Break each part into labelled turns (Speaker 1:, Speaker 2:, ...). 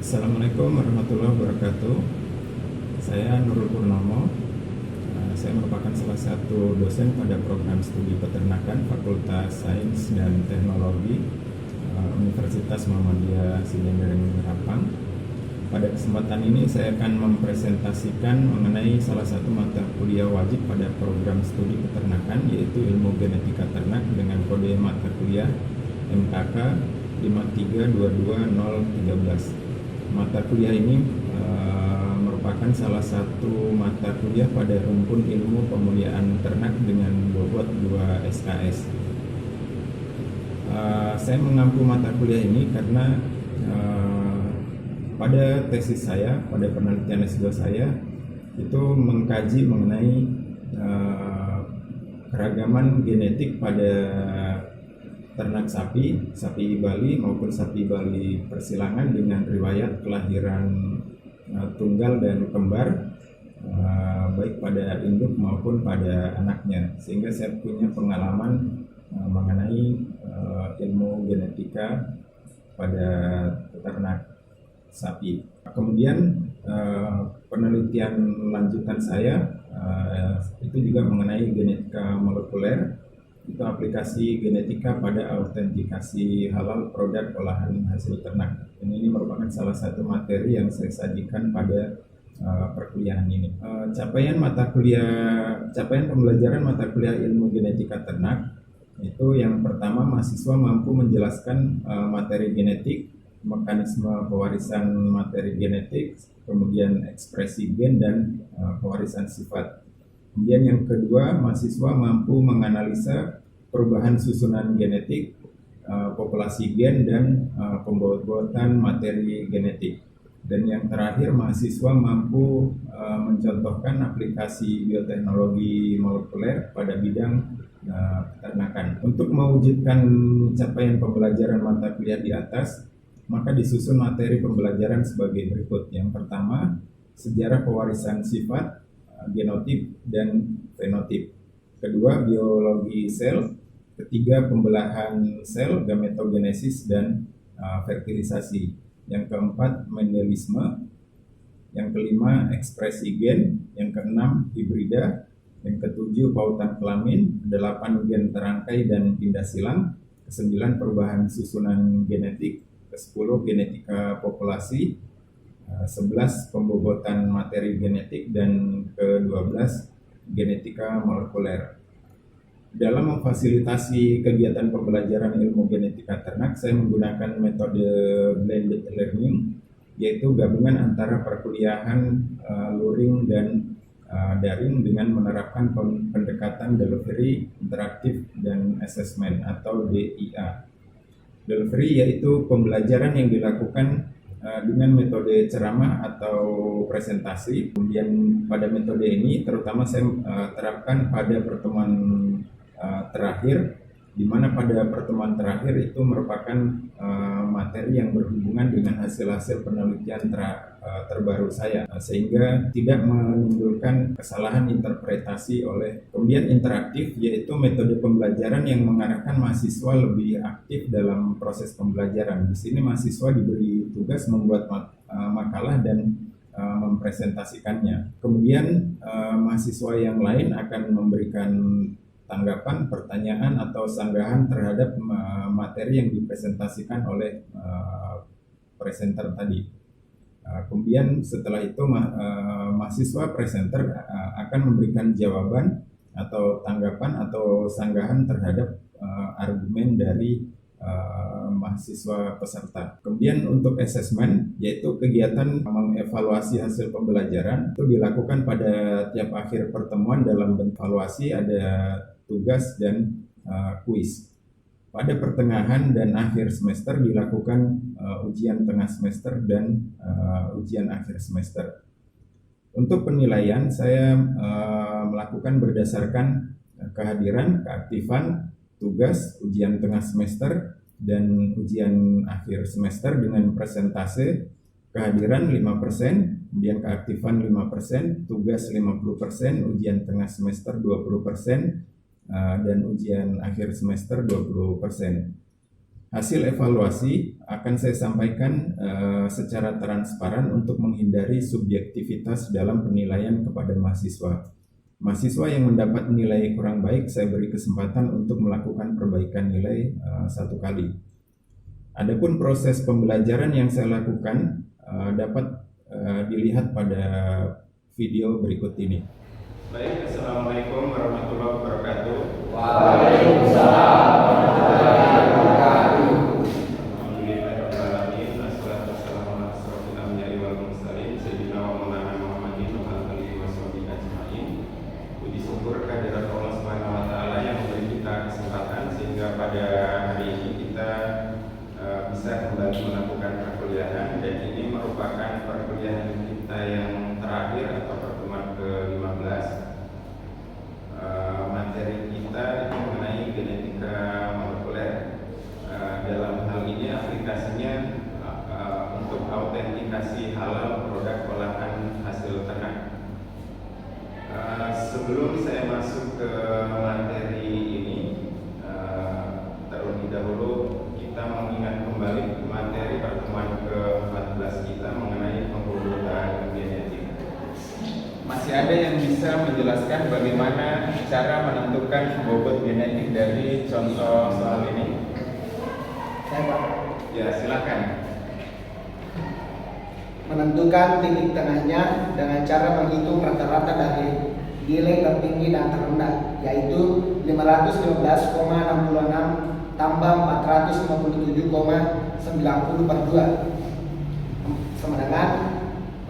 Speaker 1: Assalamualaikum warahmatullahi wabarakatuh. Saya Nurul Purnomo. Saya merupakan salah satu dosen pada program studi peternakan Fakultas Sains dan Teknologi Universitas Muhammadiyah Sidenreng Rapang. Pada kesempatan ini saya akan mempresentasikan mengenai salah satu mata kuliah wajib pada program studi peternakan, yaitu ilmu genetika ternak dengan kode mata kuliah MKK 5322013. Mata kuliah ini merupakan salah satu mata kuliah pada rumpun ilmu pemuliaan ternak dengan bobot 2 SKS. Saya mengampu mata kuliah ini karena pada tesis saya, pada penelitian S2 saya, itu mengkaji mengenai keragaman genetik pada ternak sapi Bali maupun sapi Bali persilangan dengan riwayat kelahiran tunggal dan kembar, baik pada induk maupun pada anaknya, sehingga saya punya pengalaman mengenai ilmu genetika pada ternak sapi. Kemudian penelitian lanjutan saya itu juga mengenai genetika molekuler, itu aplikasi genetika pada autentikasi halal produk olahan hasil ternak. Ini merupakan salah satu materi yang saya sajikan pada perkuliahan ini. Capaian pembelajaran mata kuliah ilmu genetika ternak itu yang pertama, mahasiswa mampu menjelaskan materi genetik, mekanisme pewarisan materi genetik, kemudian ekspresi gen dan pewarisan sifat. Kemudian yang kedua, mahasiswa mampu menganalisa perubahan susunan genetik, populasi gen, dan pembuatan materi genetik. Dan yang terakhir, mahasiswa mampu mencontohkan aplikasi bioteknologi molekuler pada bidang peternakan. Untuk mewujudkan capaian pembelajaran mata kuliah di atas, maka disusun materi pembelajaran sebagai berikut. Yang pertama, sejarah pewarisan sifat, genotip dan fenotip. Kedua, biologi sel. Ketiga, pembelahan sel, gametogenesis dan fertilisasi. Yang keempat, mendelisme. Yang kelima, ekspresi gen. Yang keenam, hibrida. Yang ketujuh, pautan kelamin. Kedelapan, gen terangkai dan pindah silang. Kesembilan, perubahan susunan genetik. Kesepuluh, genetika populasi. 11, pembobotan materi genetik, dan ke-12, genetika molekuler. Dalam memfasilitasi kegiatan pembelajaran ilmu genetika ternak, saya menggunakan metode blended learning, yaitu gabungan antara perkuliahan luring dan daring dengan menerapkan pendekatan delivery, interaktif, dan assessment atau DIA. Delivery yaitu pembelajaran yang dilakukan dengan metode ceramah atau presentasi. Kemudian pada metode ini terutama saya terapkan pada pertemuan terakhir, di mana pada pertemuan terakhir itu merupakan materi yang berhubungan dengan hasil-hasil penelitian terbaru saya, sehingga tidak menimbulkan kesalahan interpretasi oleh. Kemudian interaktif yaitu metode pembelajaran yang mengarahkan mahasiswa lebih aktif dalam proses pembelajaran. Di sini mahasiswa diberi tugas membuat makalah dan mempresentasikannya. Kemudian mahasiswa yang lain akan memberikan tanggapan, pertanyaan, atau sanggahan terhadap materi yang dipresentasikan oleh presenter tadi. Kemudian setelah itu mahasiswa presenter akan memberikan jawaban atau tanggapan atau sanggahan terhadap argumen dari mahasiswa peserta. Kemudian untuk assessment, yaitu kegiatan mengevaluasi hasil pembelajaran, itu dilakukan pada tiap akhir pertemuan. Dalam evaluasi ada tugas dan kuis. Pada pertengahan dan akhir semester dilakukan ujian tengah semester dan ujian akhir semester. Untuk penilaian, saya melakukan berdasarkan kehadiran, keaktifan, tugas, ujian tengah semester, dan ujian akhir semester dengan persentase. Kehadiran 5%, kemudian keaktifan 5%, tugas 50%, ujian tengah semester 20%, dan ujian akhir semester 20%. Hasil evaluasi akan saya sampaikan secara transparan untuk menghindari subjektivitas dalam penilaian kepada mahasiswa. Mahasiswa yang mendapat nilai kurang baik, saya beri kesempatan untuk melakukan perbaikan nilai 1 kali. Adapun proses pembelajaran yang saya lakukan dapat dilihat pada video berikut ini. Baik, Assalamualaikum warahmatullahi wabarakatuh.
Speaker 2: Waalaikumsalam warahmatullahi wabarakatuh.
Speaker 1: Alhamdulillahirrahmanirrahim. Assalatu wassalamu ala asyrofil anbiya'i wal mursalin sayyidina wa maulana Muhammadin wa ala alihi washabihi ajmain. Puji syukur kehadirat Allah Subhanahu wa taala yang memberi kita kesempatan sehingga pada hari ini kita bisa kembali melakukan perkuliahan, dan ini merupakan perkuliahan kita yang terakhir atau pertemuan ke-15. Materi kita itu mengenai genetika molekuler. Dalam hal ini aplikasinya untuk autentikasi halal produk olahan hasil ternak. Sebelum saya masuk ke materi ini, terlebih dahulu kita mengingat kembali materi pertemuan ke-14 kita mengenai pembobotan genetik. Masih ada yang bisa menjelaskan bagaimana cara menentukan bobot genetik dari contoh soal ini?
Speaker 2: Saya Pak.
Speaker 1: Ya, silakan.
Speaker 2: Menentukan titik tengahnya dengan cara menghitung rata-rata dari nilai tertinggi dan terendah, yaitu 515,66 tambah 457,90 per 2 sama dengan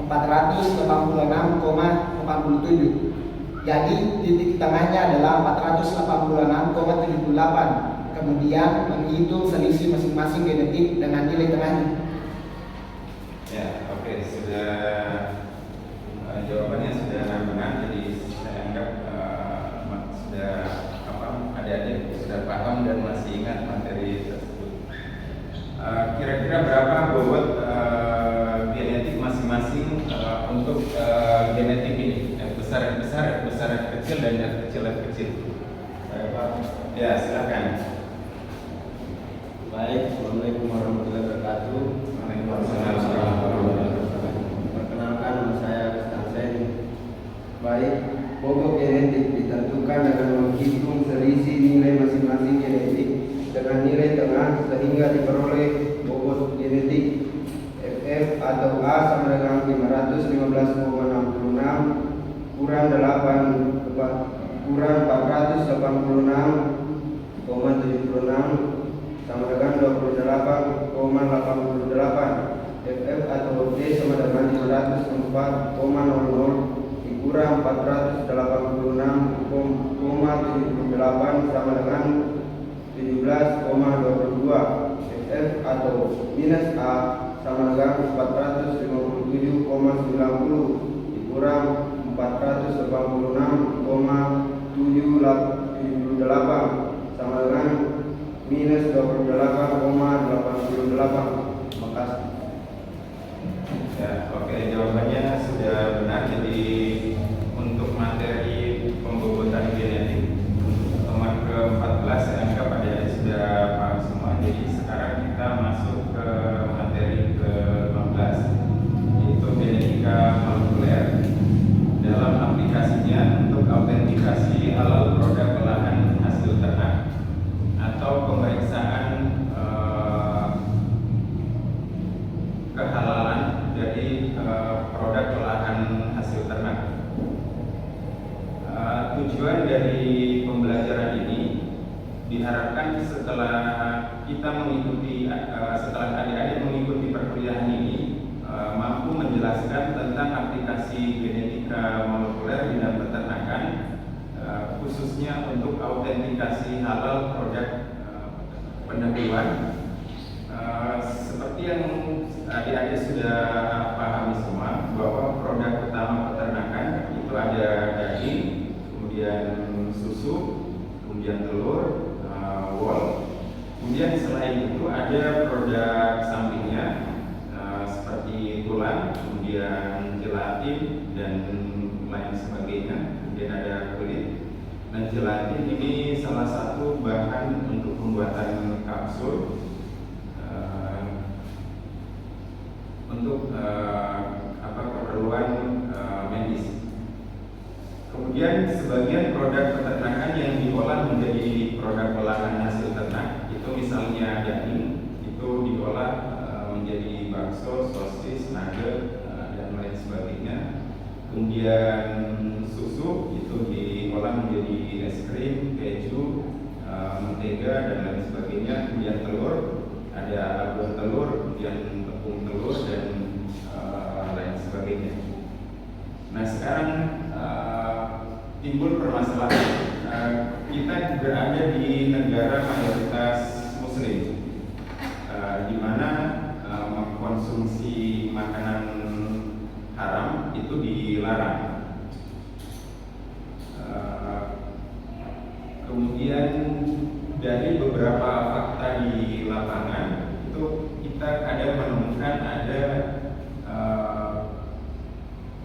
Speaker 2: 486,87. Jadi titik tengahnya adalah 486,78. Kemudian menghitung selisih masing-masing genetik dengan nilai tengahnya.
Speaker 1: Ya, oke, sudah jawabannya sudah benar. Jadi saya anggap sudah adik-adik sudah paham dan masih ingat materi tersebut. Kira-kira berapa bobot genetik masing-masing untuk genetik ini? Yang besar, yang besar, yang besar, yang kecil, dan yang kecil, yang kecil. Ya, silakan.
Speaker 3: Baik, Assalamualaikum warahmatullahi wabarakatuh.
Speaker 1: Waalaikumsalam warahmatullahi wabarakatuh.
Speaker 3: Perkenalkan, nama saya Stansen. Baik, bobot genetik ditentukan dengan menghitung selisih nilai masing-masing genetik dengan nilai tengah sehingga diperoleh bobot genetik FF atau A sama dengan 515,66 kurang 486,76 sama dengan 28,88. FF atau D sama dengan 504,00 dikurang 486,78 sama dengan 17,22. FF atau minus A sama dengan 457,90 dikurang 486,78 sama dengan minus 28,88. Terima kasih.
Speaker 1: Ya, oke, jawabannya sudah benar. Jadi untuk materi pembobotan genetik pertemuan ke-14 saya anggap adik-adik sudah paham semua. Jadi sekarang kita masuk ke materi ke-15, yaitu genetika molekuler. Dalam aplikasinya untuk autentikasi halal produk olahan hasil ternak atau pemeriksaan kehalalan dari produk olahan hasil ternak. Tujuan dari pembelajaran ini diharapkan setelah kita mengikuti, setelah adik-adik mengikuti perkuliahan ini, mampu menjelaskan tentang aplikasi genetika molekuler di dalam peternakan, khususnya untuk autentikasi halal produk pendahuluan. Seperti yang adik-adik sudah pahami semua, bahwa produk utama peternakan itu ada daging, kemudian susu, kemudian telur, wool. Kemudian selain itu ada produk sampingnya seperti tulang, kemudian gelatin dan lain sebagainya. Kemudian ada kulit. Dan gelatin ini salah satu bahan untuk pembuatan kapsul. untuk keperluan medis. Kemudian sebagian produk peternakan yang diolah menjadi produk olahan hasil ternak, itu misalnya daging, itu diolah menjadi bakso, sosis, nugget, dan lain sebagainya. Kemudian susu itu diolah menjadi es krim, keju, mentega, dan lain sebagainya. Kemudian telur, ada abuan telur, kemudian tepung telur, dan lain sebagainya. Nah, sekarang timbul permasalahan. Kita berada di negara mayoritas Muslim, di mana mengkonsumsi makanan haram itu dilarang. Kemudian dari beberapa fakta di lapangan itu kita kadang menemukan ada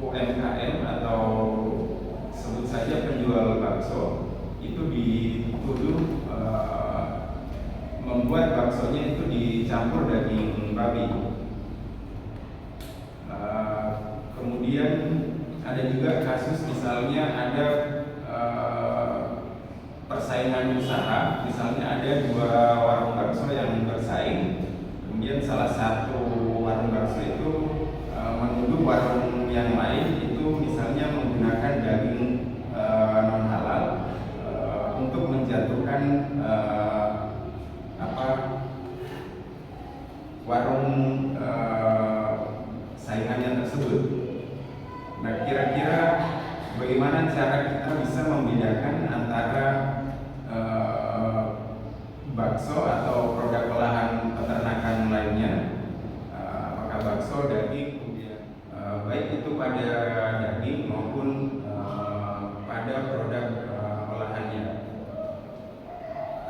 Speaker 1: UMKM atau sebut saja penjual bakso itu dituduh membuat baksonya itu dicampur daging babi. Kemudian ada juga kasus misalnya ada persaingan usaha, misalnya ada dua warung bakso yang bersaing, kemudian salah satu warung bakso itu menuduh warung yang lain itu misalnya menggunakan daging non halal untuk menjatuhkan warung saingannya tersebut. Nah, kira-kira bagaimana cara kita bisa membedakan antara bakso atau produk olahan peternakan lainnya, apakah bakso, daging, kemudian baik itu pada daging maupun pada produk olahannya.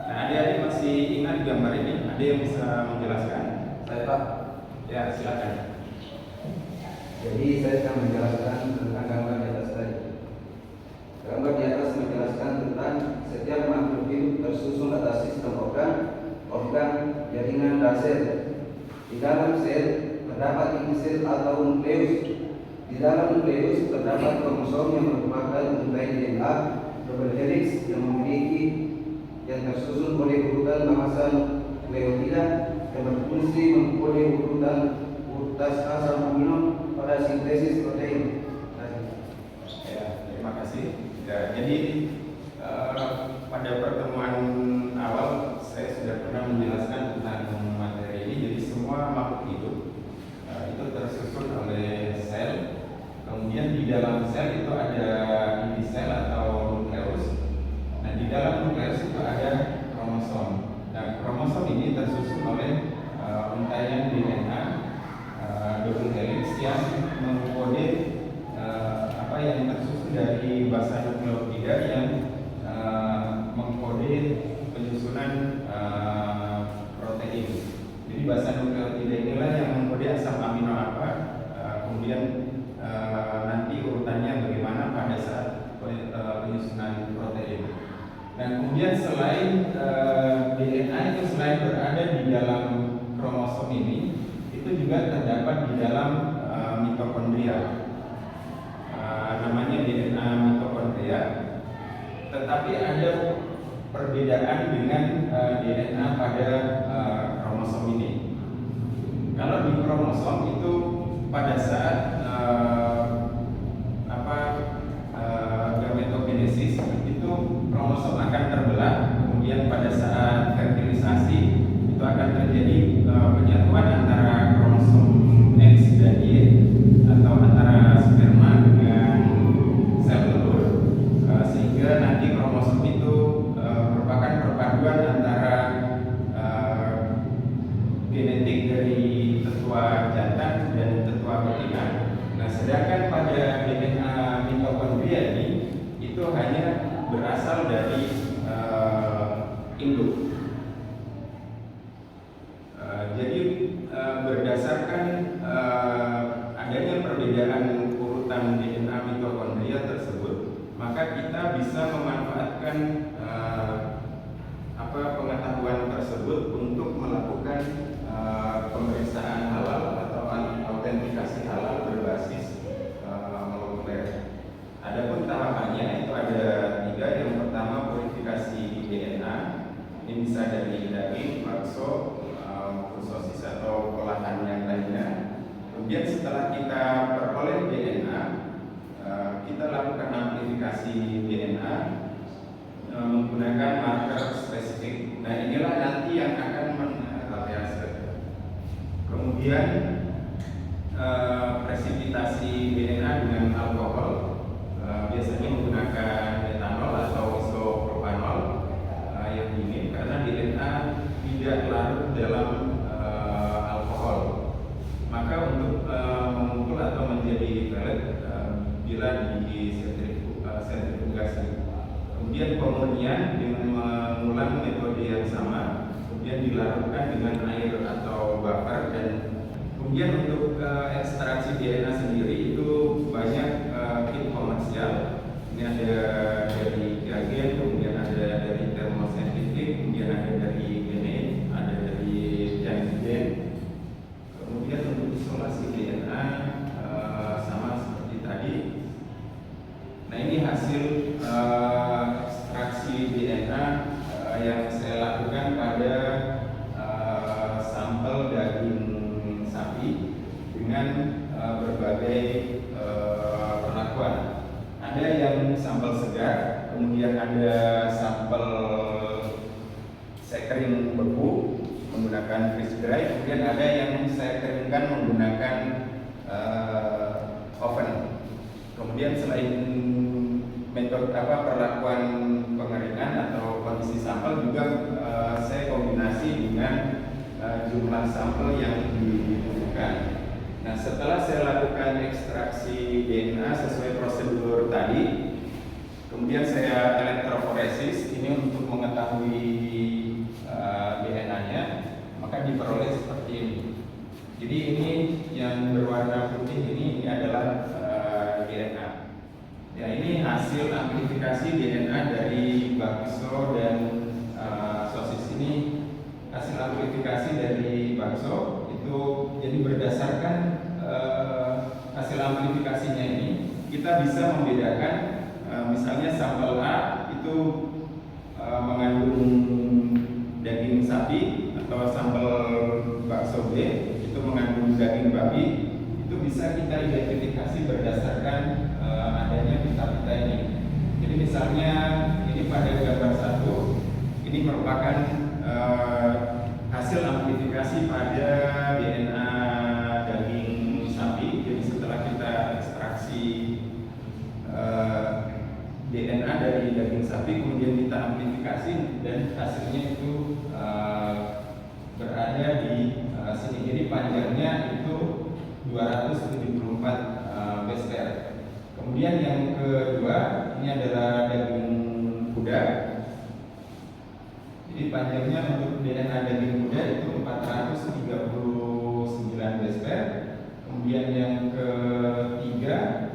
Speaker 1: Nah, adik-adik masih ingat gambar ini? Ada yang bisa menjelaskan?
Speaker 3: Saya Pak.
Speaker 1: Ya, silakan.
Speaker 3: Jadi saya akan menjelaskan tentang gambar di atas tadi. Gambar di atas menjelaskan tentang setiap makhluk hidup tersusun atas sistem organ, jaringan, dan sel. Di dalam sel terdapat inti sel atau nukleus. Di dalam nukleus terdapat kromosom yang merupakan untai DNA double helix yang tersusun oleh urutan bangsa nukleotida yang berfungsi mengkode urutan urutas asam amino pada sintesis protein.
Speaker 1: Ya, terima kasih. Ya, jadi pada pertemuan awal saya sudah pernah menjelaskan tentang materi ini. Jadi semua makhluk hidup itu tersusun oleh sel. Kemudian di dalam sel itu ada inti sel atau nukleus. Nah, di dalam nukleus itu ada kromosom. Nah, kromosom ini tersusun oleh untaian DNA double helix yang mengkode yang tersusun dari basa nukleotida yang mengkode penyusunan protein. Jadi basa nukleotida inilah yang mengkode asam amino apa, kemudian nanti urutannya bagaimana pada saat penyusunan protein. Dan kemudian selain DNA itu selain berada di dalam kromosom ini, itu juga terdapat di dalam mitokondria. Namanya DNA mitokondria. Tetapi ada perbedaan dengan DNA pada kromosom ini. Kalau di kromosom itu pada saat gametogenesis itu kromosom akan terbelah, kemudian pada saat fertilisasi itu akan terjadi penyatuan antara kromosom X dan Y atau antara sperma dengan sel telur, sehingga nanti kromosom itu merupakan perpaduan antara genetik dari tetua jantan dan tetua betina. Nah, sedangkan pada DNA mitokondria ini itu hanya berasal dari induk. Jadi bisa dari daging, bakso, maupun sosis atau olahan yang lainnya. Kemudian setelah kita peroleh DNA, kita lakukan amplifikasi DNA menggunakan marker spesifik. Nah, inilah nanti yang akan menrease. Kemudian presipitasi DNA dengan alkohol, biasanya menggunakan etanol atau isopropanol yang dingin, karena DNA tidak larut dalam alkohol. Maka untuk mengumpul atau menjadi pelet bila di sentrifugasi. Kemudian pemurnian dengan mengulang metode yang sama, kemudian dilarutkan dengan air atau buffer, dan kemudian untuk ekstraksi DNA sendiri itu banyak kit komersial. Ini ada dari reagen, kemudian ada dari termosentrifuge, kemudian ada dari genetik, ada dari gen. Kemudian untuk isolasi DNA sama seperti tadi. Nah, ini hasil ekstraksi DNA yang saya lakukan pada sampel daging sapi dengan berbagai perlakuan. Ada yang sampel segar, kemudian ada sampel saya kering beku menggunakan freeze dry, kemudian ada yang saya keringkan menggunakan oven. Kemudian selain metode perlakuan pengeringan atau kondisi sampel, juga saya kombinasi dengan jumlah sampel yang dibutuhkan. Nah, setelah saya lakukan ekstraksi DNA sesuai prosedur tadi, kemudian saya elektroforesis ini untuk mengetahui DNA-nya, maka diperoleh seperti ini. Jadi ini yang berwarna putih ini adalah DNA. Ya, ini hasil amplifikasi DNA dari bakso dan sosis. Ini hasil amplifikasi dari bakso itu, jadi berdasarkan hasil amplifikasinya ini kita bisa membedakan misalnya sampel A itu mengandung daging sapi, atau sampel bakso B itu mengandung daging babi. Itu bisa kita identifikasi berdasarkan adanya pita-pita ini. Jadi misalnya ini pada gambar 1, ini merupakan hasil amplifikasi pada DNA daging sapi. Jadi setelah kita ekstraksi DNA dari daging sapi, kemudian kita amplifikasi, dan hasilnya itu berada di sini. Jadi panjangnya itu 274 base pair. Kemudian yang kedua, ini adalah daging kuda. Jadi panjangnya untuk DNA daging kuda itu 439 base pair. Kemudian yang ketiga,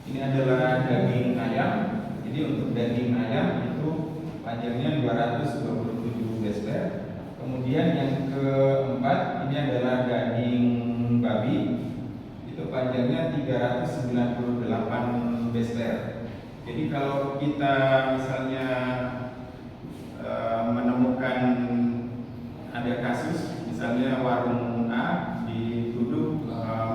Speaker 1: ini adalah daging ayam. Jadi untuk daging ayam itu panjangnya 227 base pair. Kemudian yang keempat, ini adalah daging babi. Itu panjangnya 398 base pair. Jadi kalau kita misalnya menemukan ada kasus, misalnya warung A dituduh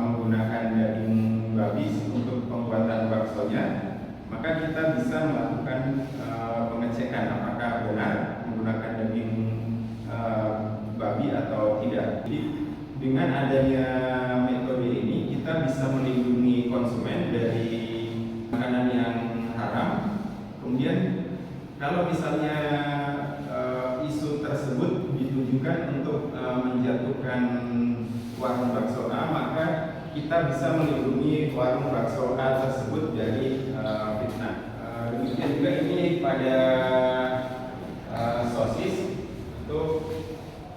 Speaker 1: menggunakan daging babi untuk pembuatan baksonya, maka kita bisa melakukan pengecekan apakah benar menggunakan daging babi atau tidak. Jadi dengan adanya metode ini kita bisa melindungi konsumen dari makanan yang haram. Kemudian kalau misalnya isu tersebut ditujukan untuk menjatuhkan warung bakso A, maka kita bisa melindungi warung bakso A tersebut dari fitnah. Demikian juga ini pada sosis. Untuk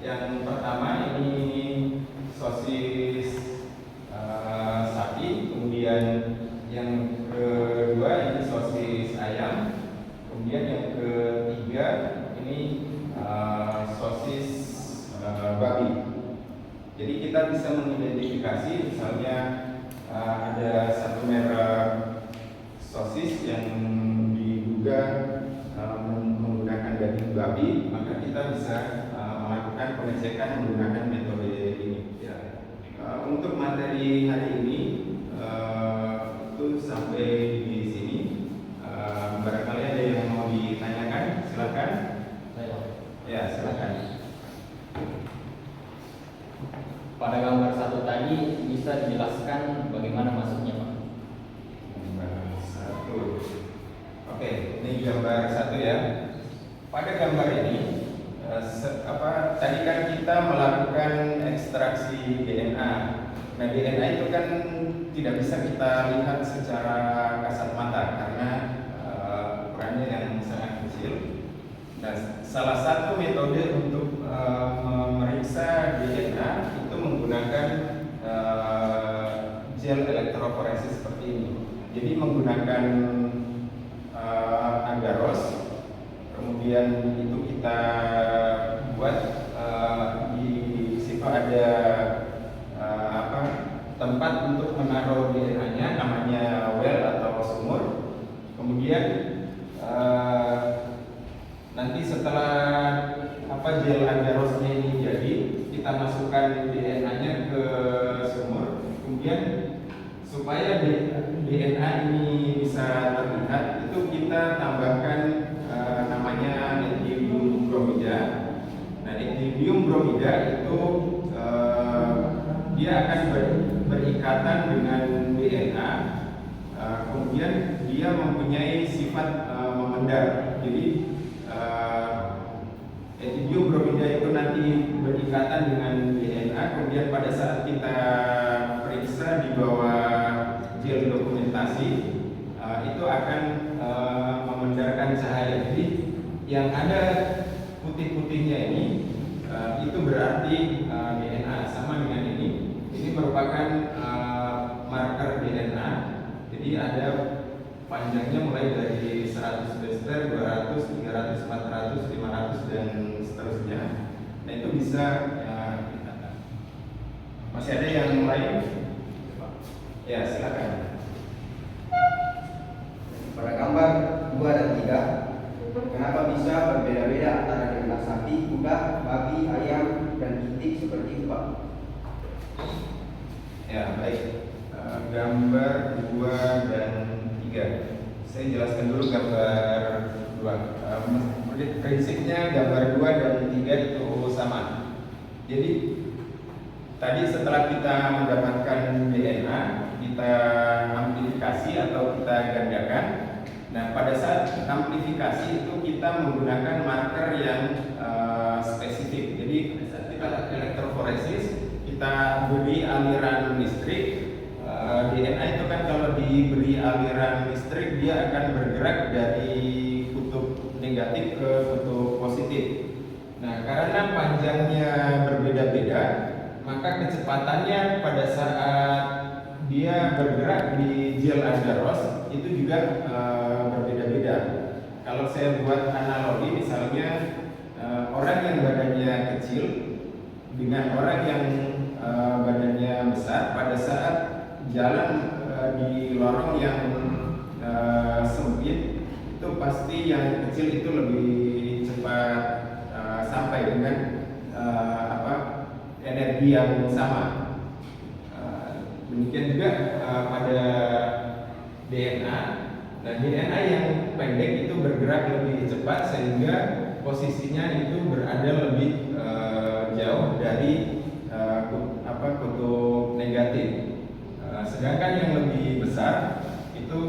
Speaker 1: yang pertama ini sosis sapi, kemudian yang kedua ini sosis ayam, kemudian yang ketiga ini sosis babi. Jadi kita bisa mengidentifikasi, misalnya ada satu merek sosis yang diduga menggunakan babi, maka kita bisa melakukan pengecekan menggunakan metode ini. Ya. Untuk materi hari ini itu sampai di sini. Barangkali ada yang mau ditanyakan, silakan. Ya, silakan.
Speaker 4: Pada gambar 1 tadi bisa dijelaskan bagaimana masuknya, Pak?
Speaker 1: Gambar 1. Oke, ini gambar 1 ya. Pada gambar ini tadi kan kita melakukan ekstraksi DNA. Nah, DNA itu kan tidak bisa kita lihat secara kasat mata karena ukurannya yang sangat kecil. Nah, salah satu metode untuk memeriksa DNA itu menggunakan gel elektroforesis seperti ini. Jadi menggunakan agaros, kemudian itu kita buat di situ ada tempat untuk menaruh DNA-nya, namanya well atau sumur. Kemudian nanti setelah gel agarosnya ini jadi, kita masukkan DNA-nya ke sumur. Kemudian supaya DNA ini bisa terlihat, itu kita tambahkan namanya ethidium bromida. Nah, ethidium bromida itu dia akan berikatan dengan DNA. Kemudian dia mempunyai sifat memendar. Jadi ethidium bromida itu nanti berikatan dengan DNA. Kemudian pada saat kita periksa di bawah gel dokumentasi, itu akan memendarkan cahaya. Jadi yang ada putih-putihnya ini itu berarti DNA, sama dengan ini. Ini merupakan marker DNA. Jadi ada panjangnya mulai dari 100 Bester, 200, 300, 400, 500 dan seterusnya. Nah, itu bisa masih ada yang lain? Ya, silakan.
Speaker 3: Pada gambar 2 dan 3, kenapa bisa berbeda-beda antara DNA sapi, kuda, babi, ayam, dan itik seperti itu, Pak?
Speaker 1: Ya, baik. Gambar 2 dan 3. Saya jelaskan dulu gambar 2. Prinsipnya gambar 2 dan 3 itu sama. Jadi tadi setelah kita mendapatkan DNA, kita amplifikasi atau kita gandakan. Nah, pada saat amplifikasi itu kita menggunakan marker yang spesifik. Jadi pada saat kita elektroforesis, kita beri aliran listrik. DNA itu kan kalau diberi aliran listrik, dia akan bergerak dari kutub negatif ke kutub positif. Nah, karena panjangnya berbeda-beda, maka kecepatannya pada saat dia bergerak di gel agaros itu juga berbeda-beda. Kalau saya buat analogi, misalnya orang yang badannya kecil dengan orang yang badannya besar, pada saat jalan di lorong yang sempit, itu pasti yang kecil itu lebih cepat sampai dengan energi yang sama. Demikian juga pada DNA. Nah, DNA yang pendek itu bergerak lebih cepat sehingga posisinya itu berada lebih jauh dari kutub negatif. Sedangkan yang lebih besar itu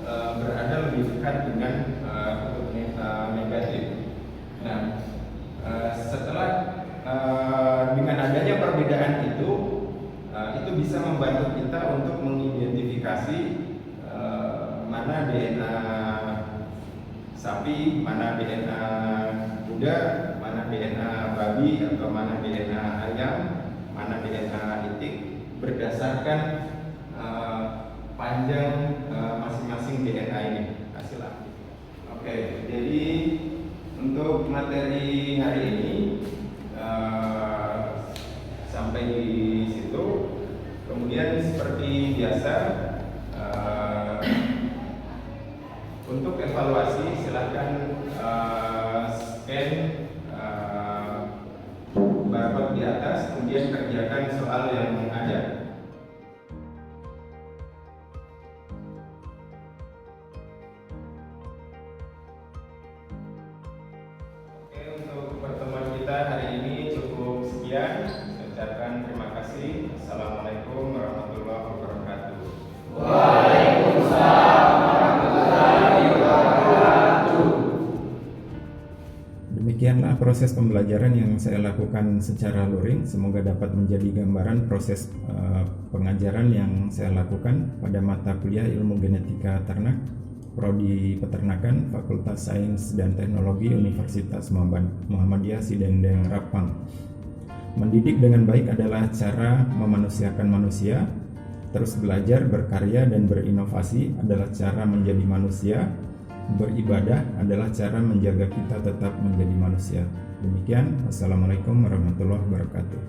Speaker 1: berada lebih dekat dengan kutub negatif. Nah, setelah dengan adanya perbedaan itu bisa membantu kita untuk mengidentifikasi mana DNA sapi, mana DNA kuda, mana DNA babi, atau mana DNA ayam, mana DNA itik, berdasarkan panjang masing-masing DNA ini hasil aktif. Oke, jadi untuk materi hari ini sampai di situ. Kemudian seperti biasa, untuk evaluasi silakan scan sekian, saya ucapkan terima kasih. Assalamualaikum warahmatullahi wabarakatuh. Demikianlah proses pembelajaran yang saya lakukan secara luring. Semoga dapat menjadi gambaran proses pengajaran yang saya lakukan pada mata kuliah Ilmu Genetika Ternak, Prodi Peternakan, Fakultas Sains dan Teknologi Universitas Muhammadiyah Sidendeng Rapang. Mendidik dengan baik adalah cara memanusiakan manusia. Terus belajar, berkarya, dan berinovasi adalah cara menjadi manusia. Beribadah adalah cara menjaga kita tetap menjadi manusia. Demikian, wassalamualaikum warahmatullahi wabarakatuh.